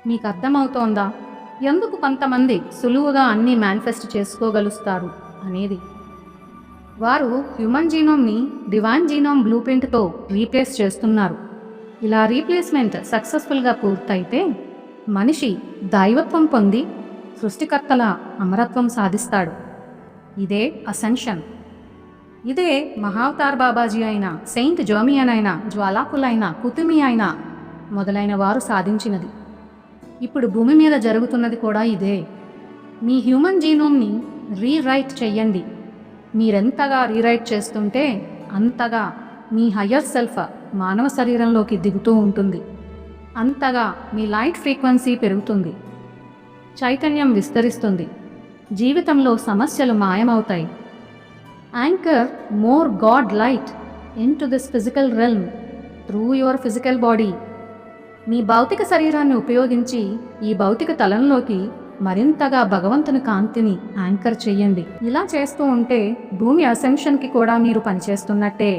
మీకు అర్థమవుతోందా ఎందుకు కొంతమంది సులువుగా అన్నీ మేనిఫెస్ట్ చేసుకోగలుస్తారు అనేది? వారు హ్యూమన్ జీనోమ్ని డివైన్ జీనోమ్ బ్లూ ప్రింట్తో రీప్లేస్ చేస్తున్నారు. ఇలా రీప్లేస్మెంట్ సక్సెస్ఫుల్గా పూర్తయితే మనిషి దైవత్వం పొంది సృష్టికర్తల అమరత్వం సాధిస్తాడు. ఇదే అసెన్షన్. ఇదే మహావతార్ బాబాజీ అయినా, సెయింట్ జర్మియన్ అయినా, జ్వాలాకులైన, కుతుమి అయినా మొదలైన వారు సాధించినది. ఇప్పుడు భూమి మీద జరుగుతున్నది కూడా ఇదే. మీ హ్యూమన్ జీనోమ్ని రీరైట్ చెయ్యండి. మీరెంతగా రీరైట్ చేస్తుంటే అంతగా మీ హయ్యర్ సెల్ఫ్ మానవ శరీరంలోకి దిగుతూ ఉంటుంది. అంతగా మీ లైట్ ఫ్రీక్వెన్సీ పెరుగుతుంది, చైతన్యం విస్తరిస్తుంది, జీవితంలో సమస్యలు మాయమవుతాయి. Anchor more God light into this physical realm through your physical body. మీ భౌతిక శరీరాన్ని ఉపయోగించి ఈ భౌతిక తలంలోకి మరింతగా భగవంతుని కాంతిని యాంకర్ చెయ్యండి. ఇలా చేస్తూ ఉంటే భూమి అసెన్షన్కి కూడా మీరు పనిచేస్తున్నట్టే.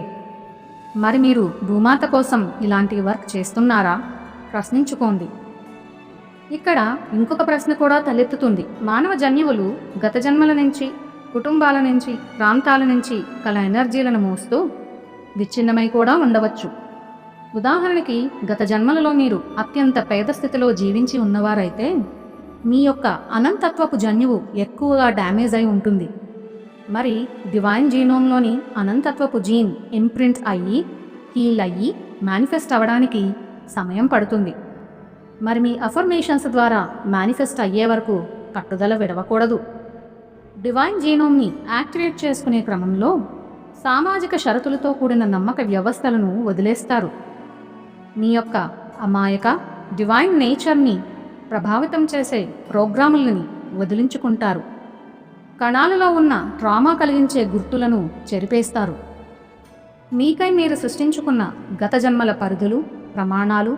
మరి మీరు భూమాత కోసం ఇలాంటి వర్క్ చేస్తున్నారా? ప్రశ్నించుకోండి. ఇక్కడ ఇంకొక ప్రశ్న కూడా తలెత్తుతుంది. మానవ జన్యువులు గత జన్మల నుంచి, కుటుంబాల నుంచి, ప్రాంతాల నుంచి కల ఎనర్జీలను మోస్తూ విచ్ఛిన్నమై కూడా ఉండవచ్చు. ఉదాహరణకి గత జన్మలలో మీరు అత్యంత పేద స్థితిలో జీవించి ఉన్నవారైతే మీ యొక్క అనంతత్వపు జన్యువు ఎక్కువగా డ్యామేజ్ అయి ఉంటుంది. మరి డివైన్ జీనోమ్లోని అనంతత్వపు జీన్ ఇంప్రింట్ అయ్యి, హీల్ అయ్యి, మేనిఫెస్ట్ అవ్వడానికి సమయం పడుతుంది. మరి మీ అఫర్మేషన్స్ ద్వారా మేనిఫెస్ట్ అయ్యే వరకు పట్టుదల విడవకూడదు. డివైన్ జీనోమ్ని యాక్టివేట్ చేసుకునే క్రమంలో సామాజిక షరతులతో కూడిన నమ్మక వ్యవస్థలను వదిలేస్తారు. మీ యొక్క అమాయక డివైన్ నేచర్ని ప్రభావితం చేసే ప్రోగ్రాములని వదిలించుకుంటారు. కణాలలో ఉన్న ట్రామా కలిగించే గుర్తులను చెరిపేస్తారు. మీకై మీరు సృష్టించుకున్న గత జన్మల పరిధులు, ప్రమాణాలు,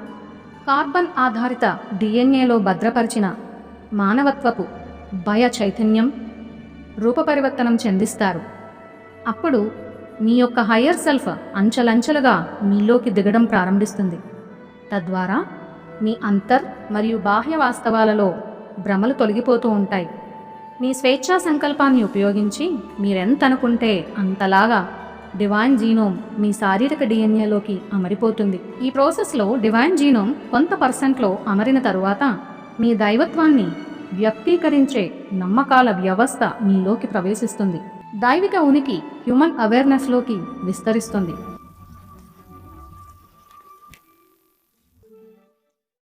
కార్బన్ ఆధారిత డిఎన్ఏలో భద్రపరిచిన మానవత్వపు భయ చైతన్యం రూపపరివర్తనం చెందిస్తారు. అప్పుడు మీ యొక్క హయ్యర్ సెల్ఫ్ అంచెలంచెలుగా మీలోకి దిగడం ప్రారంభిస్తుంది. తద్వారా మీ అంతర్ మరియు బాహ్య వాస్తవాలలో భ్రమలు తొలగిపోతూ ఉంటాయి. మీ స్వేచ్ఛా సంకల్పాన్ని ఉపయోగించి మీరెంత అనుకుంటే అంతలాగా డివైన్ జీనోమ్ మీ శారీరక డిఎన్ఏలోకి అమరిపోతుంది. ఈ ప్రాసెస్లో డివైన్ జీనోమ్ కొంత పర్సెంట్లో అమరిన తరువాత మీ దైవత్వాన్ని వ్యక్తీకరించే నమ్మకాల వ్యవస్థ మీలోకి ప్రవేశిస్తుంది. దైవిక ఉనికి హ్యూమన్ అవేర్నెస్లోకి విస్తరిస్తుంది.